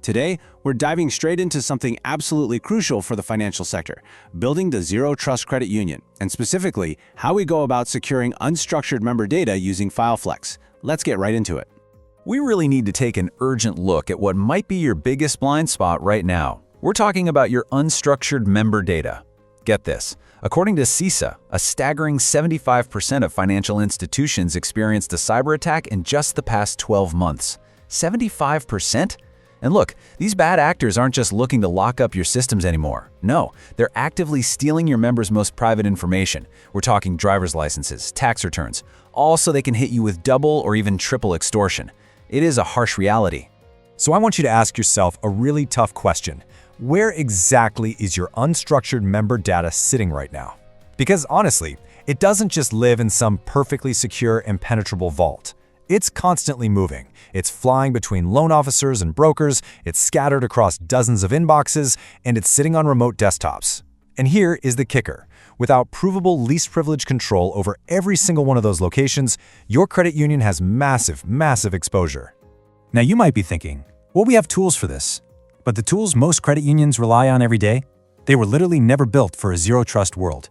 Today, we're diving straight into something absolutely crucial for the financial sector, building the Zero Trust Credit Union, and specifically, how we go about securing unstructured member data using FileFlex. Let's get right into it. We really need to take an urgent look at what might be your biggest blind spot right now. We're talking about your unstructured member data. Get this. According to CISA, a staggering 75% of financial institutions experienced a cyber attack in just the past 12 months. 75%? And look, these bad actors aren't just looking to lock up your systems anymore. No, they're actively stealing your members' most private information. We're talking driver's licenses, tax returns, all so they can hit you with double or even triple extortion. It is a harsh reality. So I want you to ask yourself a really tough question. Where exactly is your unstructured member data sitting right now? Because honestly, it doesn't just live in some perfectly secure, impenetrable vault. It's constantly moving. It's flying between loan officers and brokers, it's scattered across dozens of inboxes, and it's sitting on remote desktops. And here is the kicker. Without provable least privilege control over every single one of those locations, your credit union has massive exposure. Now you might be thinking, well, we have tools for this. But the tools most credit unions rely on every day, they were literally never built for a zero-trust world.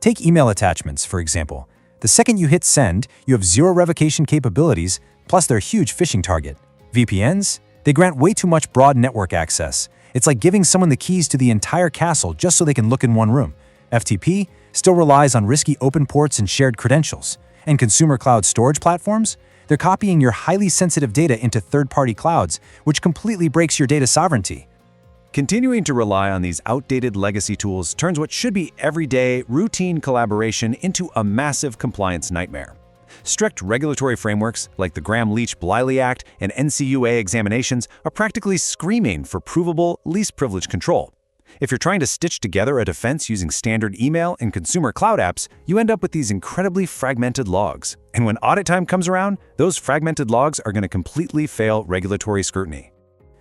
Take email attachments, for example. The second you hit send, you have zero revocation capabilities, plus they're a huge phishing target. VPNs? They grant way too much broad network access. It's like giving someone the keys to the entire castle just so they can look in one room. FTP still relies on risky open ports and shared credentials. And consumer cloud storage platforms? They're copying your highly sensitive data into third-party clouds, which completely breaks your data sovereignty. Continuing to rely on these outdated legacy tools turns what should be everyday, routine collaboration into a massive compliance nightmare. Strict regulatory frameworks like the Gramm-Leach-Bliley Act and NCUA examinations are practically screaming for provable, least privilege control. If you're trying to stitch together a defense using standard email and consumer cloud apps, you end up with these incredibly fragmented logs. And when audit time comes around, those fragmented logs are going to completely fail regulatory scrutiny.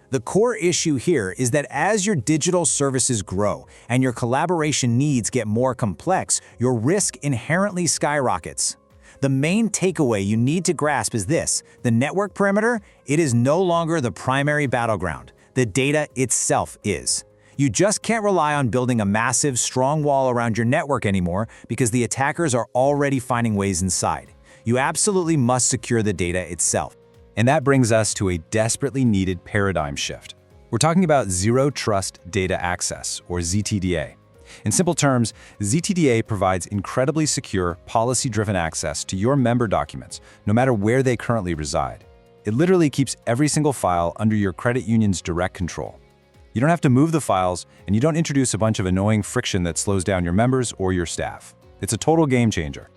The core issue here is that as your digital services grow and your collaboration needs get more complex, your risk inherently skyrockets. The main takeaway you need to grasp is this: the network perimeter, it is no longer the primary battleground. The data itself is. You just can't rely on building a massive, strong wall around your network anymore because the attackers are already finding ways inside. You absolutely must secure the data itself. And that brings us to a desperately needed paradigm shift. We're talking about Zero Trust Data Access, or ZTDA. In simple terms, ZTDA provides incredibly secure, policy-driven access to your member documents, no matter where they currently reside. It literally keeps every single file under your credit union's direct control. You don't have to move the files, and you don't introduce a bunch of annoying friction that slows down your members or your staff. It's a total game changer.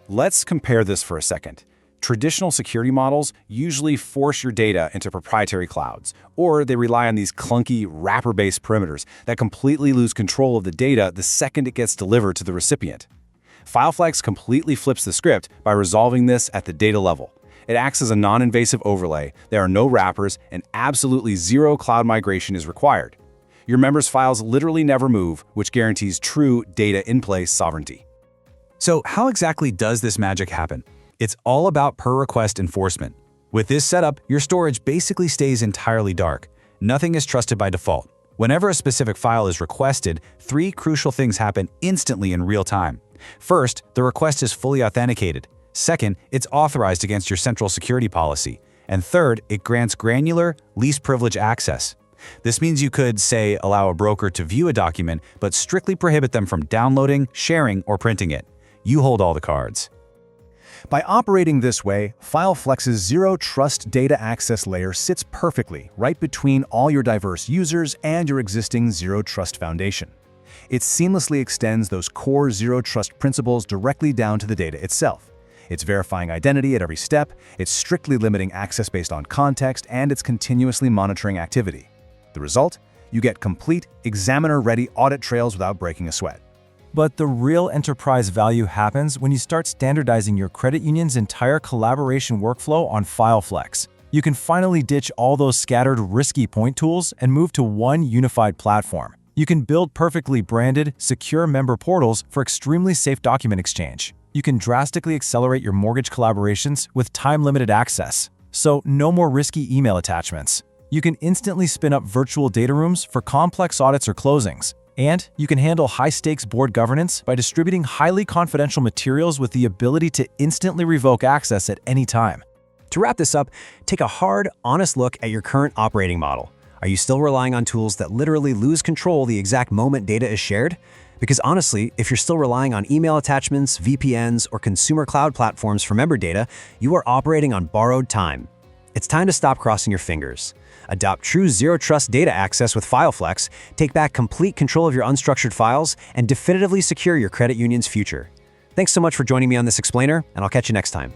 Let's compare this for a second. Traditional security models usually force your data into proprietary clouds, or they rely on these clunky, wrapper-based perimeters that completely lose control of the data the second it gets delivered to the recipient. FileFlex completely flips the script by resolving this at the data level. It acts as a non-invasive overlay, there are no wrappers, and absolutely zero cloud migration is required. Your members' files literally never move, which guarantees true data in-place sovereignty. So how exactly does this magic happen? It's all about per-request enforcement. With this setup, your storage basically stays entirely dark. Nothing is trusted by default. Whenever a specific file is requested, three crucial things happen instantly in real time. First, the request is fully authenticated. Second, it's authorized against your central security policy. And third, it grants granular, least privilege access. This means you could, say, allow a broker to view a document, but strictly prohibit them from downloading, sharing, or printing it. You hold all the cards. By operating this way, FileFlex's Zero Trust Data Access layer sits perfectly right between all your diverse users and your existing Zero Trust foundation. It seamlessly extends those core Zero Trust principles directly down to the data itself. It's verifying identity at every step, it's strictly limiting access based on context, and it's continuously monitoring activity. The result? You get complete, examiner-ready audit trails without breaking a sweat. But the real enterprise value happens when you start standardizing your credit union's entire collaboration workflow on FileFlex. You can finally ditch all those scattered, risky point tools and move to one unified platform. You can build perfectly branded, secure member portals for extremely safe document exchange. You can drastically accelerate your mortgage collaborations with time-limited access. So no more risky email attachments. You can instantly spin up virtual data rooms for complex audits or closings. And you can handle high-stakes board governance by distributing highly confidential materials with the ability to instantly revoke access at any time. To wrap this up, take a hard, honest look at your current operating model. Are you still relying on tools that literally lose control the exact moment data is shared? Because honestly, if you're still relying on email attachments, VPNs, or consumer cloud platforms for member data, you are operating on borrowed time. It's time to stop crossing your fingers. Adopt true zero-trust data access with FileFlex, take back complete control of your unstructured files, and definitively secure your credit union's future. Thanks so much for joining me on this explainer, and I'll catch you next time.